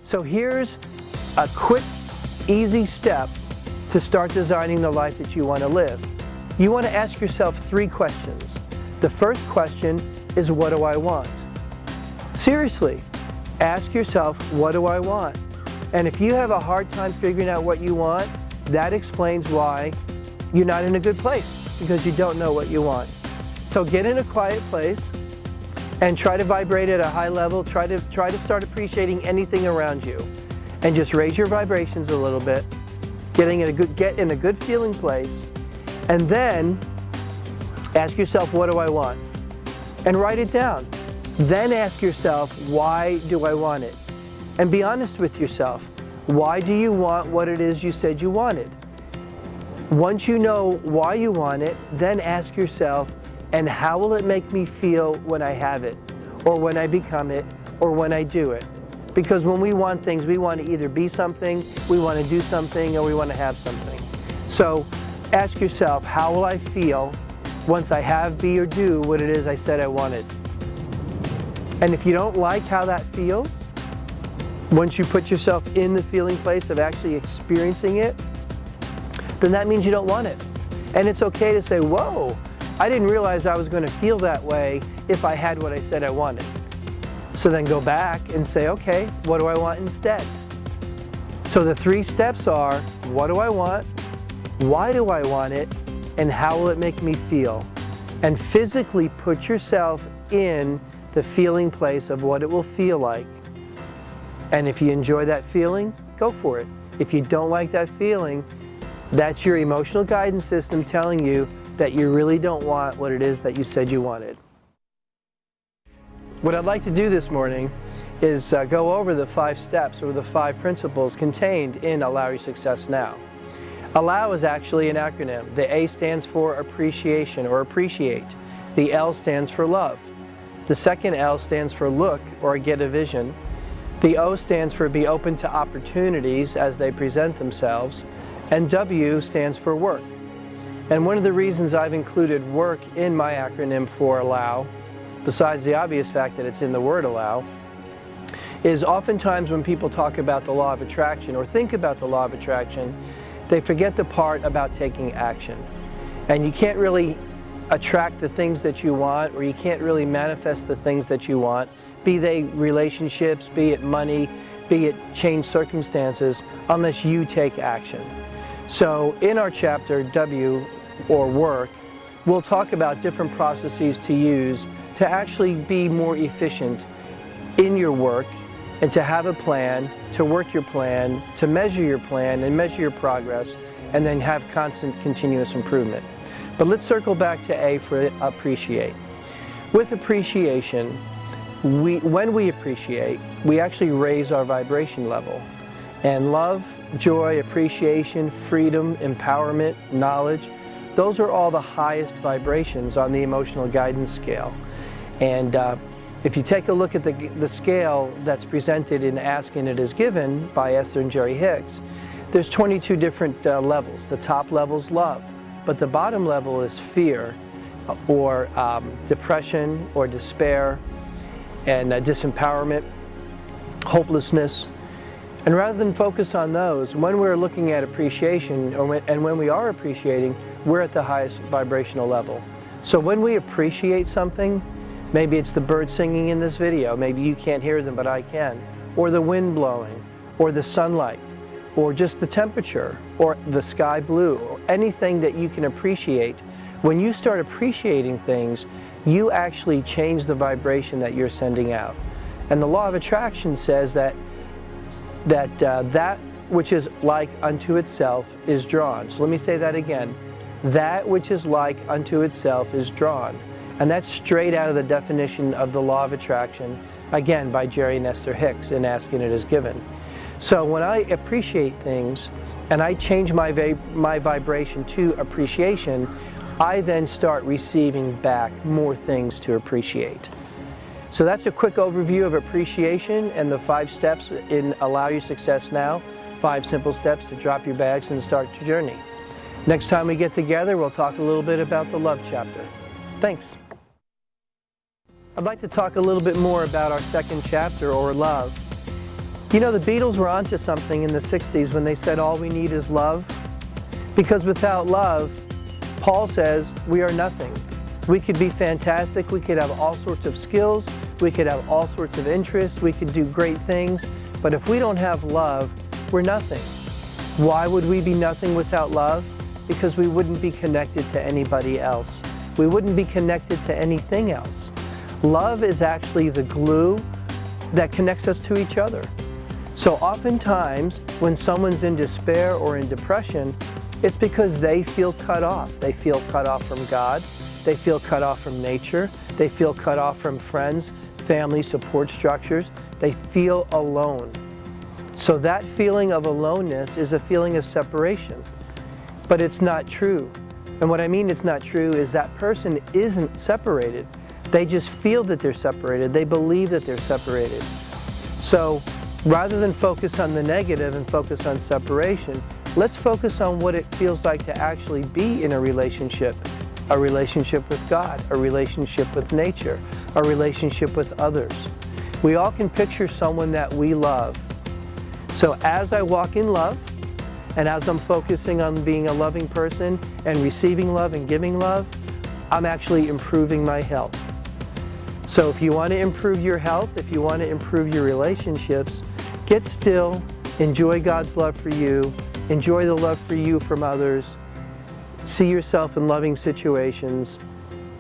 So here's a quick, easy step to start designing the life that you want to live. You want to ask yourself 3 questions. The first question is, what do I want? Seriously, ask yourself, what do I want? And if you have a hard time figuring out what you want, that explains why you're not in a good place, because you don't know what you want. So get in a quiet place and try to vibrate at a high level. Try to start appreciating anything around you, and just raise your vibrations a little bit, get in a good feeling place, and then ask yourself, what do I want? And write it down. Then ask yourself, why do I want it? And be honest with yourself. Why do you want what it is you said you wanted? Once you know why you want it, then ask yourself, and how will it make me feel when I have it, or when I become it, or when I do it? Because when we want things, we want to either be something, we want to do something, or we want to have something. So ask yourself, how will I feel once I have, be, or do what it is I said I wanted? And if you don't like how that feels, once you put yourself in the feeling place of actually experiencing it, then that means you don't want it. And it's okay to say, whoa, I didn't realize I was going to feel that way if I had what I said I wanted. So then go back and say, okay, what do I want instead? So the 3 steps are, what do I want? Why do I want it? And how will it make me feel? And physically put yourself in the feeling place of what it will feel like. And if you enjoy that feeling, go for it. If you don't like that feeling, that's your emotional guidance system telling you that you really don't want what it is that you said you wanted. What I'd like to do this morning is go over the 5 steps or the 5 principles contained in Allow Your Success Now. Allow is actually an acronym. The A stands for appreciation or appreciate. The L stands for love. The second L stands for look or get a vision. The O stands for be open to opportunities as they present themselves. And W stands for work. And one of the reasons I've included work in my acronym for Allow, besides the obvious fact that it's in the word allow, is oftentimes when people talk about the law of attraction or think about the law of attraction, they forget the part about taking action. And you can't really attract the things that you want, or you can't really manifest the things that you want, be they relationships, be it money, be it changed circumstances, unless you take action. So in our chapter W, or work, we'll talk about different processes to use to actually be more efficient in your work, and to have a plan, to work your plan, to measure your plan and measure your progress, and then have constant continuous improvement. But let's circle back to A for appreciate. With appreciation, when we appreciate, we actually raise our vibration level. And love, joy, appreciation, freedom, empowerment, knowledge, those are all the highest vibrations on the emotional guidance scale. And if you take a look at the scale that's presented in Ask and It Is Given by Esther and Jerry Hicks, there's 22 different levels. The top level's love, but the bottom level is fear, or depression, or despair, and disempowerment, hopelessness. And rather than focus on those, when we're looking at appreciation, and when we are appreciating, we're at the highest vibrational level. So when we appreciate something, maybe it's the birds singing in this video, maybe you can't hear them but I can, or the wind blowing, or the sunlight, or just the temperature, or the sky blue, or anything that you can appreciate. When you start appreciating things, you actually change the vibration that you're sending out. And the law of attraction says that that which is like unto itself is drawn. So let me say that again. That which is like unto itself is drawn. And that's straight out of the definition of the law of attraction, again by Jerry and Esther Hicks in Ask and It Is Given. So when I appreciate things and I change my vibration to appreciation, I then start receiving back more things to appreciate. So that's a quick overview of appreciation and the 5 steps in Allow Your Success Now, 5 simple steps to drop your bags and start your journey. Next time we get together, we'll talk a little bit about the love chapter. Thanks. I'd like to talk a little bit more about our second chapter, or love. You know, the Beatles were onto something in the 60s when they said all we need is love. Because without love, Paul says, we are nothing. We could be fantastic, we could have all sorts of skills, we could have all sorts of interests, we could do great things, but if we don't have love, we're nothing. Why would we be nothing without love? Because we wouldn't be connected to anybody else. We wouldn't be connected to anything else. Love is actually the glue that connects us to each other. So oftentimes, when someone's in despair or in depression, it's because they feel cut off. They feel cut off from God. They feel cut off from nature. They feel cut off from friends, family, support structures. They feel alone. So that feeling of aloneness is a feeling of separation. But it's not true. And what I mean it's not true is that person isn't separated. They just feel that they're separated. They believe that they're separated. So rather than focus on the negative and focus on separation, let's focus on what it feels like to actually be in a relationship with God, a relationship with nature, a relationship with others. We all can picture someone that we love. So as I walk in love, and as I'm focusing on being a loving person and receiving love and giving love, I'm actually improving my health. So if you want to improve your health, if you want to improve your relationships, get still, enjoy God's love for you, enjoy the love for you from others, see yourself in loving situations,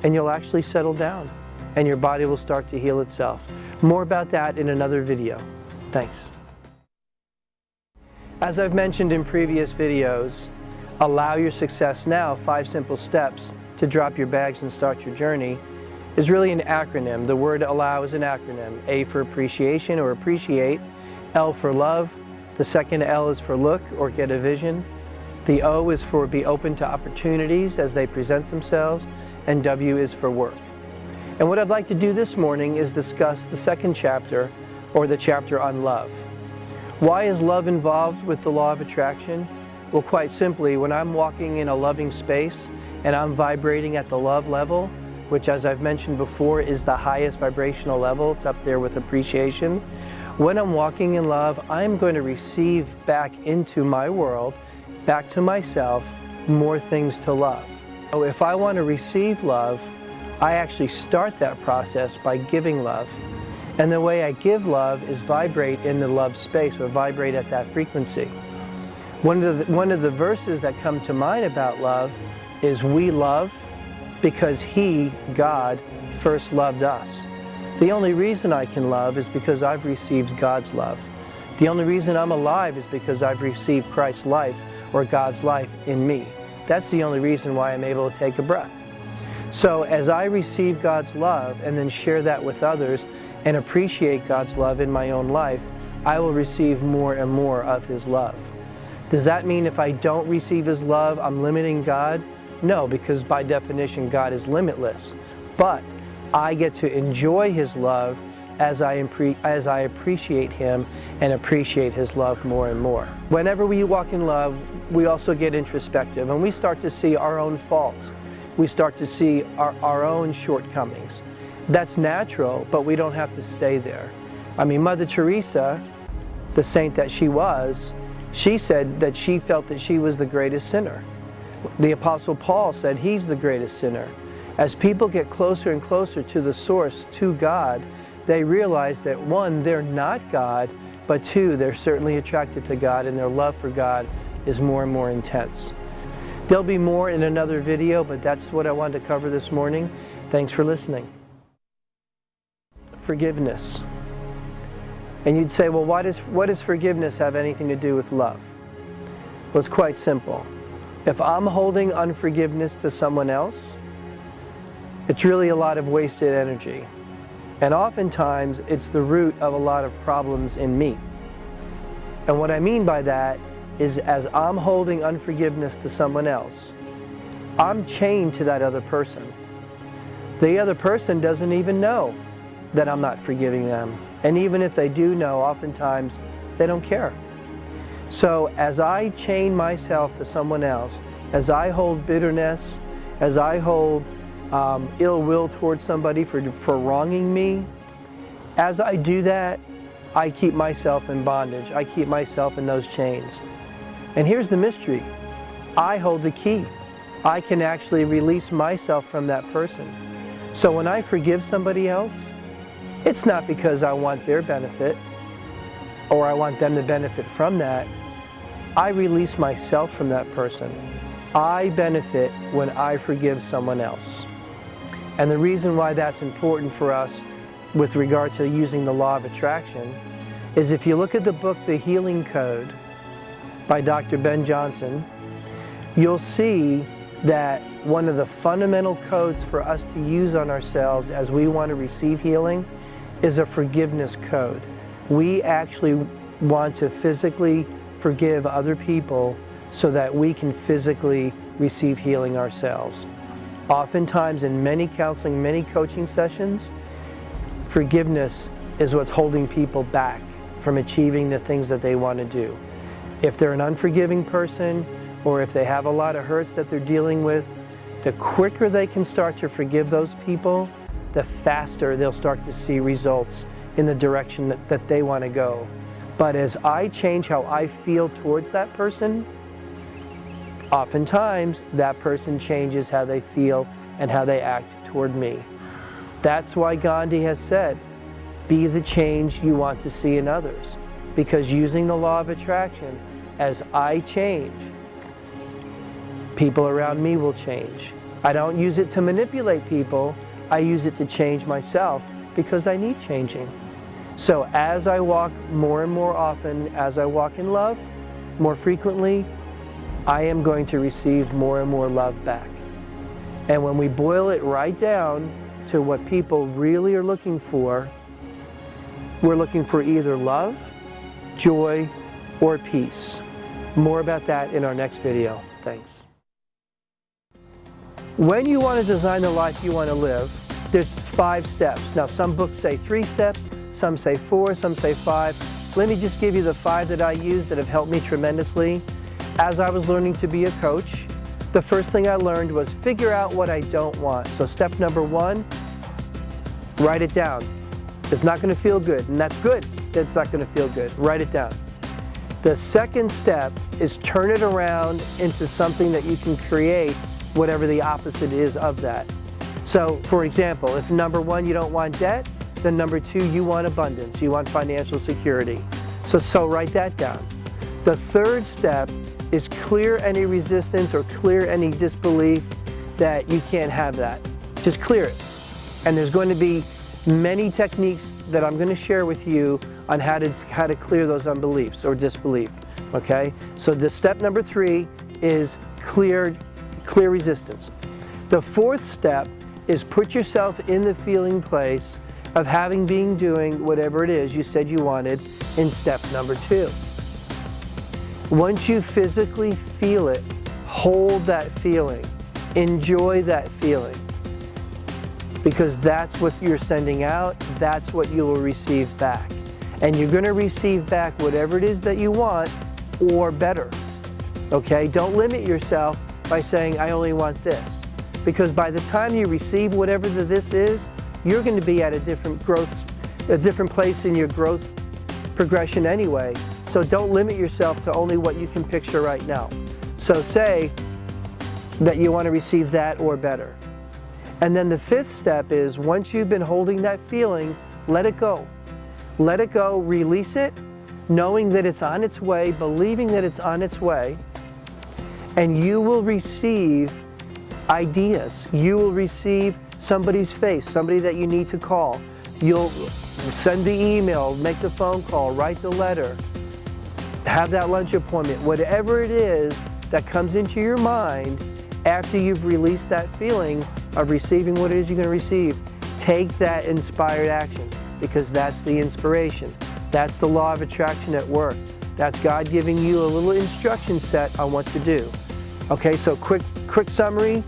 and you'll actually settle down, and your body will start to heal itself. More about that in another video. Thanks. As I've mentioned in previous videos, Allow Your Success Now, 5 simple steps to drop your bags and start your journey, is really an acronym. The word allow is an acronym. A for appreciation or appreciate, L for love, the second L is for look or get a vision, the O is for be open to opportunities as they present themselves, and W is for work. And what I'd like to do this morning is discuss the second chapter, or the chapter on love. Why is love involved with the law of attraction? Well, quite simply, when I'm walking in a loving space and I'm vibrating at the love level, which as I've mentioned before is the highest vibrational level, it's up there with appreciation. When I'm walking in love, I'm going to receive back into my world, back to myself, more things to love. So if I want to receive love, I actually start that process by giving love. And the way I give love is vibrate in the love space, or vibrate at that frequency. One of the verses that come to mind about love is we love because He, God, first loved us. The only reason I can love is because I've received God's love. The only reason I'm alive is because I've received Christ's life, or God's life, in me. That's the only reason why I'm able to take a breath. So as I receive God's love and then share that with others and appreciate God's love in my own life, I will receive more and more of His love. Does that mean if I don't receive His love, I'm limiting God? No, because by definition, God is limitless. But I get to enjoy His love as I appreciate Him and appreciate His love more and more. Whenever we walk in love, we also get introspective, and we start to see our own faults. We start to see our own shortcomings. That's natural, but we don't have to stay there. I mean, Mother Teresa, the saint that she was, she said that she felt that she was the greatest sinner. The Apostle Paul said he's the greatest sinner. As people get closer and closer to the source, to God, they realize that one, they're not God, but two, they're certainly attracted to God, and their love for God is more and more intense. There'll be more in another video, but that's what I wanted to cover this morning. Thanks for listening. Forgiveness. And you'd say, well, what does forgiveness have anything to do with love? Well, it's quite simple. If I'm holding unforgiveness to someone else, it's really a lot of wasted energy. And oftentimes, it's the root of a lot of problems in me. And what I mean by that is, as I'm holding unforgiveness to someone else, I'm chained to that other person. The other person doesn't even know that I'm not forgiving them. And even if they do know, oftentimes they don't care. So as I chain myself to someone else, as I hold bitterness, as I hold ill will towards somebody for wronging me, as I do that, I keep myself in bondage. I keep myself in those chains. And here's the mystery. I hold the key. I can actually release myself from that person. So when I forgive somebody else, it's not because I want their benefit or I want them to benefit from that. I release myself from that person. I benefit when I forgive someone else. And the reason why that's important for us with regard to using the law of attraction is if you look at the book, The Healing Code by Dr. Ben Johnson, you'll see that one of the fundamental codes for us to use on ourselves as we want to receive healing is a forgiveness code. We actually want to physically forgive other people so that we can physically receive healing ourselves. Oftentimes in many counseling, many coaching sessions, forgiveness is what's holding people back from achieving the things that they want to do. If they're an unforgiving person, or if they have a lot of hurts that they're dealing with, the quicker they can start to forgive those people, the faster they'll start to see results in the direction that they want to go. But as I change how I feel towards that person, oftentimes that person changes how they feel and how they act toward me. That's why Gandhi has said, be the change you want to see in others. Because using the law of attraction, as I change, people around me will change. I don't use it to manipulate people, I use it to change myself because I need changing. So as I walk more and more often, as I walk in love more frequently, I am going to receive more and more love back. And when we boil it right down to what people really are looking for, we're looking for either love, joy, or peace. More about that in our next video. Thanks. When you want to design the life you want to live, there's 5 steps. Now some books say 3 steps, some say 4, some say 5. Let me just give you the 5 that I use that have helped me tremendously. As I was learning to be a coach, the first thing I learned was figure out what I don't want. So step number 1, write it down. It's not going to feel good, and that's good that it's not going to feel good. Write it down. The second step is turn it around into something that you can create, whatever the opposite is of that. So, for example, if number 1, you don't want debt, then number 2, you want abundance, you want financial security. So write that down. The third step is clear any resistance or clear any disbelief that you can't have that. Just clear it. And there's going to be many techniques that I'm going to share with you on how to clear those unbeliefs or disbelief. Okay? So the step number 3 is clear resistance. The fourth step is put yourself in the feeling place of doing whatever it is you said you wanted in step number 2. Once you physically feel it, hold that feeling, enjoy that feeling, because that's what you're sending out, that's what you will receive back. And you're going to receive back whatever it is that you want or better. Okay? Don't limit yourself by saying, I only want this. Because by the time you receive whatever this is, you're going to be at a different place in your growth progression anyway. So don't limit yourself to only what you can picture right now. So say that you want to receive that or better. And then the 5th step is, once you've been holding that feeling, let it go. Let it go, release it, knowing that it's on its way, believing that it's on its way, and you will receive ideas. You will receive somebody's face, somebody that you need to call. You'll send the email, make the phone call, write the letter, have that lunch appointment, whatever it is that comes into your mind after you've released that feeling of receiving what it is you're going to receive. Take that inspired action, because that's the inspiration. That's the law of attraction at work. That's God giving you a little instruction set on what to do. Okay, so quick summary.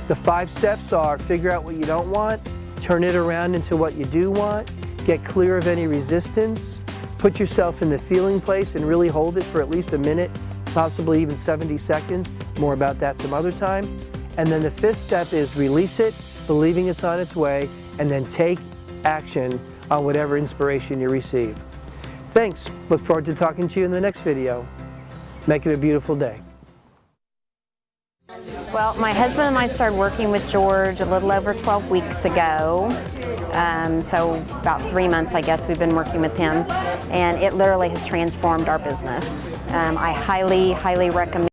The 5 steps are: figure out what you don't want, turn it around into what you do want, get clear of any resistance, put yourself in the feeling place and really hold it for at least a minute, possibly even 70 seconds. More about that some other time. And then the 5th step is release it, believing it's on its way, and then take action on whatever inspiration you receive. Thanks. Look forward to talking to you in the next video. Make it a beautiful day. Well, my husband and I started working with George a little over 12 weeks ago. So about 3 months, I guess, we've been working with him, and it literally has transformed our business. I highly, highly recommend